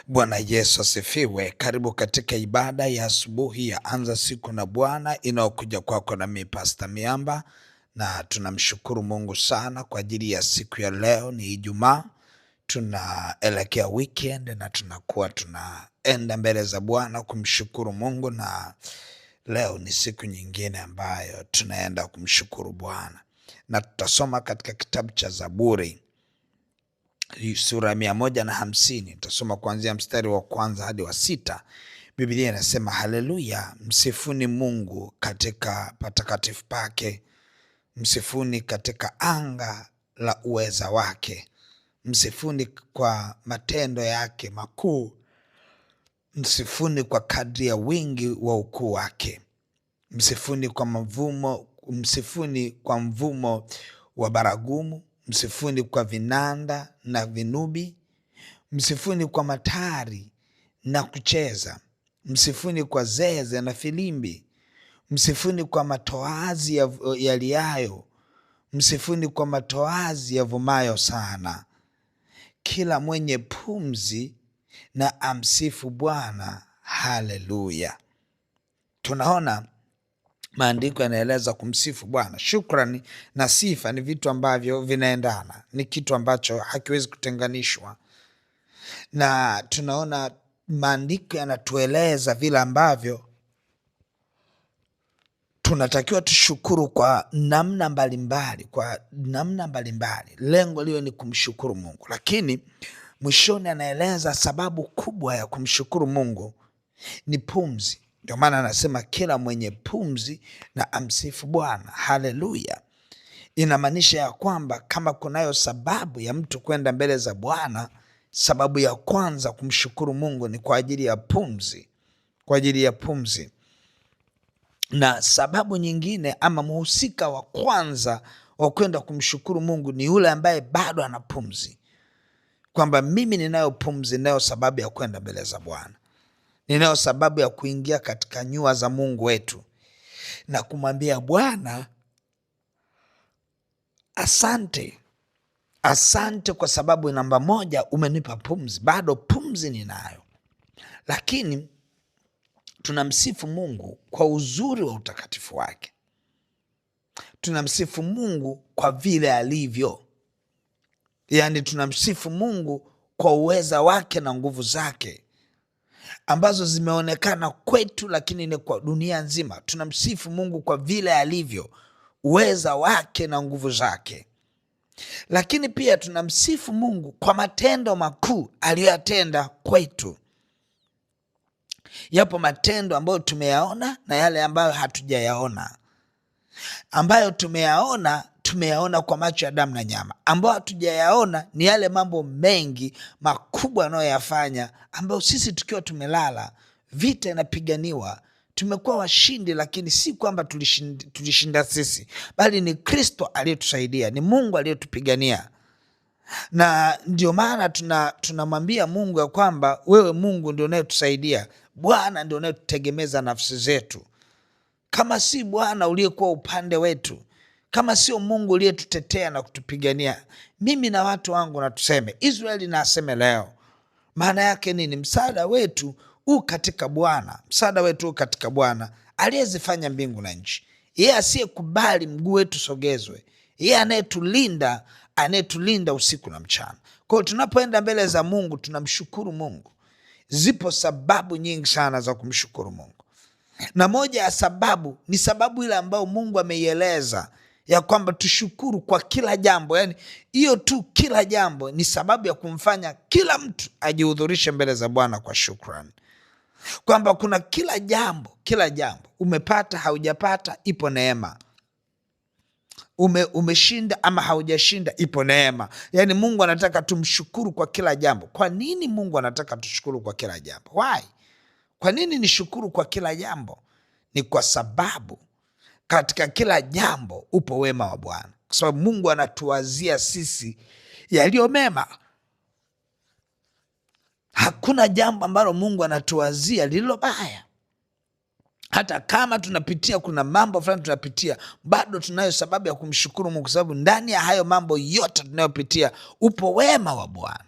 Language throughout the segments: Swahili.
Bwana Yesu asifiwe. Karibu katika ibada ya asubuhi ya Anza Siku na Bwana inayokuja kwako na mimi Pastor Miamba, na tunamshukuru Mungu sana kwa ajili ya siku ya leo. Ni Ijumaa, tunaelekea weekend na tunakuwa tunaenda mbele za Bwana kumshukuru Mungu, na leo ni siku nyingine ambayo tunaenda kumshukuru Bwana, na tutasoma katika kitabu cha Zaburi sura 150. Tutasoma kuanzia mstari wa kwanza hadi wa 6. Biblia inasema, haleluya, msifuni Mungu katika patakatifu pake, msifuni katika anga la uweza wake, msifuni kwa matendo yake makuu, msifuni kwa kadri ya wingi wa ukuu wake, msifuni kwa mvumo wa baragumu, msifuni kwa vinanda na vinubi, msifuni kwa matari na kucheza, msifuni kwa zeze na filimbi, msifuni kwa matoazi yaliayo, msifuni kwa matoazi yavumayo sana. Kila mwenye pumzi na amsifu Bwana. Haleluya. Tunaona maandiko yanaeleza kumsifu Bwana. Shukrani na sifa ni vitu ambavyo vinaendana, ni kitu ambacho hakiwezi kutenganishwa. Na tunaona maandiko yanatueleza vile ambavyo tunatakiwa tushukuru kwa namna mbalimbali, lengo liwe ni kumshukuru Mungu. Lakini mwishoni anaeleza sababu kubwa ya kumshukuru Mungu ni pumzi. Ndio maana anasema kila mwenye pumzi na amsifu Bwana. Haleluya. Inamaanisha ya kwamba kama kunayo sababu ya mtu kwenda mbele za Bwana, sababu ya kwanza kumshukuru Mungu ni kwa ajili ya pumzi. Na sababu nyingine ama mhusika wa kwanza wa kwenda kumshukuru Mungu ni yule ambaye bado ana pumzi, kwamba mimi ninayo pumzi, ninayo sababu ya kwenda mbele za Bwana, ninayo sababu ya kuingia katika nyua za Mungu wetu na kumwambia Bwana, asante kwa sababu namba moja, umenipa pumzi, bado pumzi ninayo. Lakini tunamsifu Mungu kwa uzuri wa utakatifu wake, tunamsifu Mungu kwa vile alivyo, yaani tunamsifu Mungu kwa uweza wake na nguvu zake ambazo zimeonekana kwetu, lakini ni kwa dunia nzima. Tunamsifu Mungu kwa vile alivyo, uweza wake na nguvu zake. Lakini pia tunamsifu Mungu kwa matendo makuu aliyoyatenda kwetu. Yapo matendo ambayo tumeyaona na yale ambayo hatujayaona. Ambayo tumeyaona kwa macho ya damu na nyama. Ambayo hatujayaona ni yale mambo mengi makubwa anayoyafanya, ambayo sisi tukiwa tumelala, vita inapiganiwa, tumekuwa washindi, lakini si kwamba tulishinda sisi, bali ni Kristo aliyetusaidia, ni Mungu aliyetupigania. Na ndio maana tunamwambia Mungu ya kwamba wewe Mungu ndio unayetusaidia, Bwana ndio unayetutegemeza nafsi zetu. Kama si Bwana uliyekuwa upande wetu, kama sio Mungu uliyetutetea na kutupigania, mimi na watu wangu na tuseme, Israeli na aseme leo, maana yake nini? Msaada wetu u katika Bwana, msaada wetu u katika Bwana aliyezifanya mbingu na nchi. Yeye asiyekubali mguu wetu sogezwe, yeye anayetulinda usiku na mchana. Kwa hiyo tunapoenda mbele za Mungu tunamshukuru Mungu. Zipo sababu nyingi sana za kumshukuru Mungu, na moja ya sababu ni sababu ile ambayo Mungu ameieleza ya kwamba tushukuru kwa kila jambo. Yani hiyo tu, kila jambo ni sababu ya kumfanya kila mtu ajihudhurishe mbele za Bwana kwa shukrani, kwamba kuna kila jambo, umepata haujapata, ipo neema. Umeshinda ama haujashinda, ipo neema. Yani Mungu anataka tumshukuru kwa kila jambo. Kwa nini Mungu anataka tushukuru kwa kila jambo? Why? Kwa nini nishukuru kwa kila jambo? Ni kwa sababu katika kila jambo upo wema wa Bwana, kwa sababu Mungu anatuwazia sisi yaliyo mema. Hakuna jambo ambalo Mungu anatuwazia lililo baya. Hata kama tunapitia, kuna mambo fulani tunapitia, bado tunayo sababu ya kumshukuru Mungu, kwa sababu ndani ya hayo mambo yote tunayopitia upo wema wa Bwana.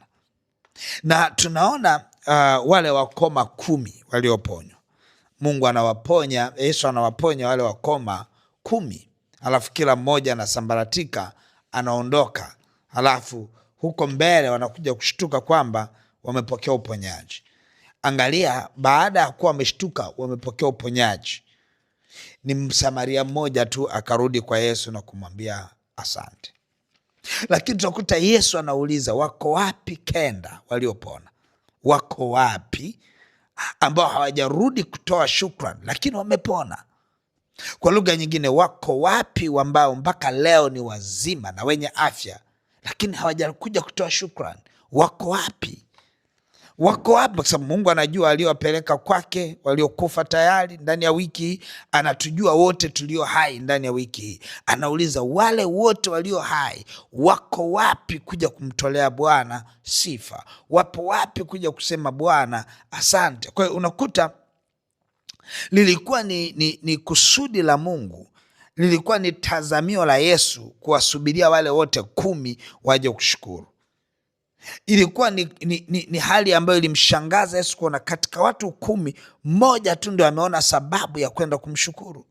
Na tunaona wale wakoma 10 walioponywa. Mungu anawaponya, Yesu anawaponya wale wakoma 10, alafu kila mmoja anasambaratika, anaondoka, alafu huko mbele wanakuja kushtuka kwamba wamepokea uponyaji. Angalia, baada ya kuwa wameshtuka wamepokea uponyaji, ni Msamaria mmoja tu akarudi kwa Yesu na kumwambia asante. Lakini tunakuta Yesu anauliza, wako wapi 9 waliopona? Wako wapi ambao hawajarudi kutoa shukrani lakini wamepona? Kwa lugha nyingine, wako wapi ambao mpaka leo ni wazima na wenye afya lakini hawajakuja kutoa shukrani? Wako wapi? Wako wapi? Kwa sababu Mungu anajua aliowapeleka kwake, waliokufa tayari ndani ya wiki hii. Anatujua wote tulio hai ndani ya wiki hii. Anauliza, wale wote walio hai wako wapi kuja kumtolea Bwana sifa? Wapo wapi kuja kusema Bwana asante? Kwa hiyo unakuta lilikuwa ni kusudi la Mungu, lilikuwa ni tazamio la Yesu kuwasubiria wale wote 10 waje kushukuru. Ilikuwa ni hali ambayo ilimshangaza Yesu kuona katika watu 10 mmoja tu ndio ameona sababu ya kwenda kumshukuru.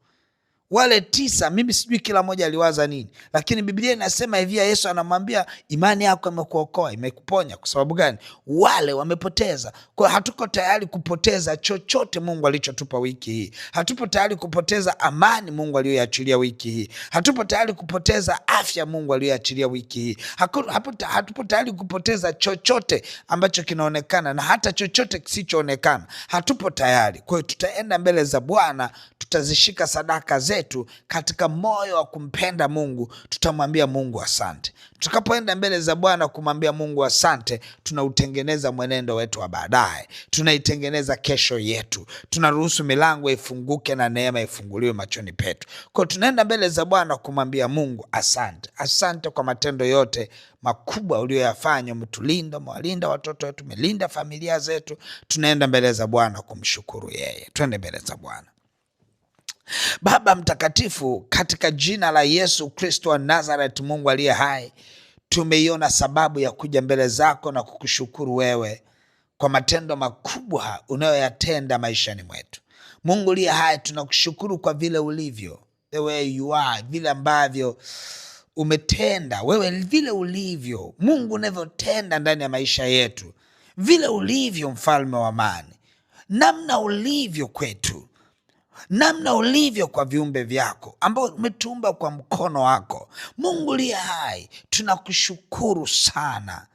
Wale 9, mimi sijui kila mmoja aliwaza nini, lakini Biblia inasema hivi, Yesu anamwambia imani yako imekuokoa, imekuponya. Kwa sababu gani? Wale wamepoteza. Kwa hiyo hatuko tayari kupoteza chochote Mungu alichotupa wiki hii. Hatupo tayari kupoteza amani Mungu aliyoachilia wiki hii. Hatupo tayari kupoteza afya Mungu aliyoachilia wiki hii. Hatupo tayari kupoteza chochote ambacho kinaonekana na hata chochote kisichoonekana. Hatupo tayari. Kwa hiyo tutaenda mbele za Bwana, tutazishika sadaka zetu katika moyo wa kumpenda Mungu. Tutamwambia Mungu asante. Tutakapoenda mbele za Bwana kumwambia Mungu asante, tunautengeneza mwenendo wetu wa baadaye, tunaitengeneza kesho yetu, tunaruhusu milango ifunguke na neema ifunguliwe machoni petu. Kwa tunaenda mbele za Bwana kumwambia Mungu asante. Asante kwa matendo yote makubwa uliyoyafanya. Umetulinda, umewalinda watoto wetu, umelinda familia zetu. Tunaenda mbele za Bwana kumshukuru yeye. Twende mbele za Bwana. Baba mtakatifu, katika jina la Yesu Kristo wa Nazareth, Mungu aliye hai, tumeiona sababu ya kuja mbele zako na kukushukuru wewe kwa matendo makubwa unayoyatenda maishani mwetu. Mungu aliye hai, tunakushukuru kwa vile ulivyo, the way you are, vile ambavyo umetenda wewe, vile ulivyo Mungu, unavyotenda ndani ya maisha yetu, vile ulivyo mfalme wa amani, namna ulivyo kwetu, namna ulivyo kwa viumbe vyako ambao umetumba kwa mkono wako. Mungu liye hai, tunakushukuru sana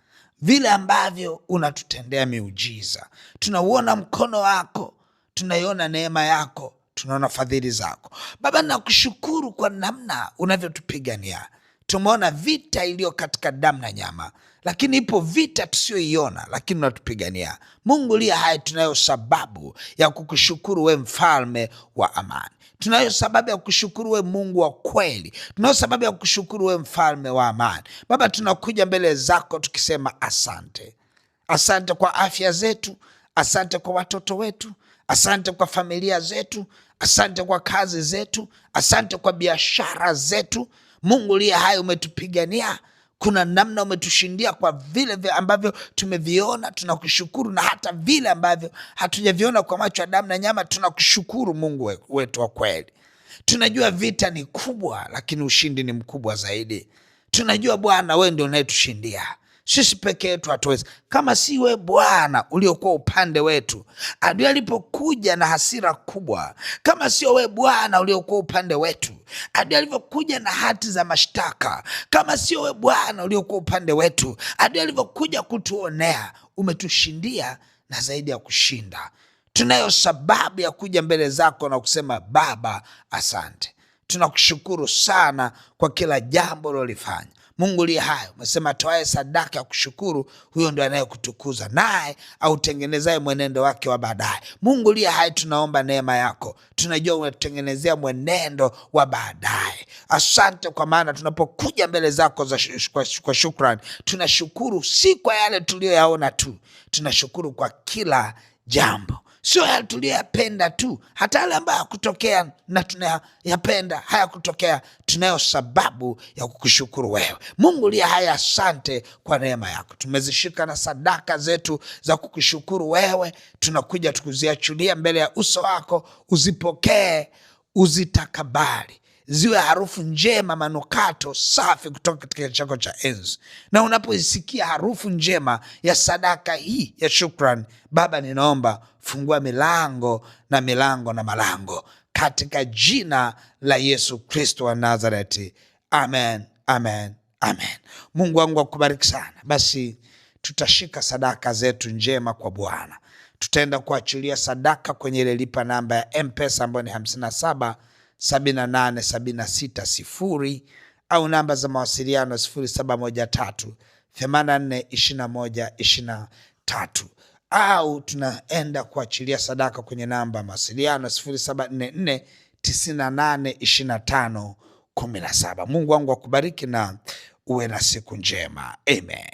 vile ambavyo unatutendea miujiza. Tunauona mkono wako, tunaiona neema yako, tunaona fadhili zako. Baba, nakushukuru kwa namna unavyotupigania. Tumeona vita iliyo katika damu na nyama, lakini ipo vita tusiyoiona, lakini unatupigania. Mungu liye hai, tunayo sababu ya kukushukuru we mfalme wa amani. Tunayo sababu ya kushukuru we Mungu wa kweli. Tunayo sababu ya kushukuru we mfalme wa amani. Baba, tunakuja mbele zako tukisema asante. Asante kwa afya zetu, asante kwa watoto wetu, asante kwa familia zetu, asante kwa kazi zetu, asante kwa biashara zetu. Mungu liye hai, umetupigania. Kuna namna umetushindia kwa vile ambavyo tumeviona, tunakushukuru, na hata vile ambavyo hatujaviona kwa macho ya damu na nyama, tunakushukuru Mungu wetu wa kweli. Tunajua vita ni kubwa, lakini ushindi ni mkubwa zaidi. Tunajua Bwana, wewe ndio unayetushindia. Sisi peke yetu hatuwezi. Kama si wewe Bwana uliokuwa upande wetu adui alipokuja na hasira kubwa, kama sio wewe Bwana uliokuwa upande wetu adui alivyokuja na hati za mashtaka, kama sio wewe Bwana uliokuwa upande wetu adui alivyokuja kutuonea, umetushindia na zaidi ya kushinda. Tunayo sababu ya kuja mbele zako na kusema Baba asante. Tunakushukuru sana kwa kila jambo ulilofanya. Mungu liye hai, umesema toae sadaka ya kushukuru, huyo ndio anayekutukuza, naye autengenezaye mwenendo wake wa baadaye. Mungu liye hai, tunaomba neema yako. Tunajua unatutengenezea mwenendo wa baadaye. Asante kwa maana tunapokuja mbele zako kwa shukrani, tunashukuru si kwa yale tuliyoyaona tu, tunashukuru kwa kila jambo. sio yale tuliyoyapenda tu, hata yale ambayo hakutokea na tunayapenda hayakutokea, tunayo sababu ya kukushukuru wewe Mungu liye haya. Asante kwa neema yako, tumezishika na sadaka zetu za kukushukuru wewe, tunakuja tukuziachilia mbele ya uso wako, uzipokee, uzitakabali, ziwe harufu njema, manukato safi kutoka katika chako cha enzi. Na unapoisikia harufu njema ya sadaka hii ya shukran, Baba, ninaomba fungua milango na milango na malango katika jina la Yesu Kristo wa Nazareti. Amen, amen, amen. Mungu wangu akubariki sana. Basi tutashika sadaka zetu njema kwa Bwana. Tutaenda kuachilia sadaka kwenye ile lipa namba ya M-Pesa ambayo ni 577876 au namba za mawasiliano 0713842123, au tunaenda kuachilia sadaka kwenye namba mawasiliano 0744982517. Mungu wangu akubariki na uwe na siku njema. Amen.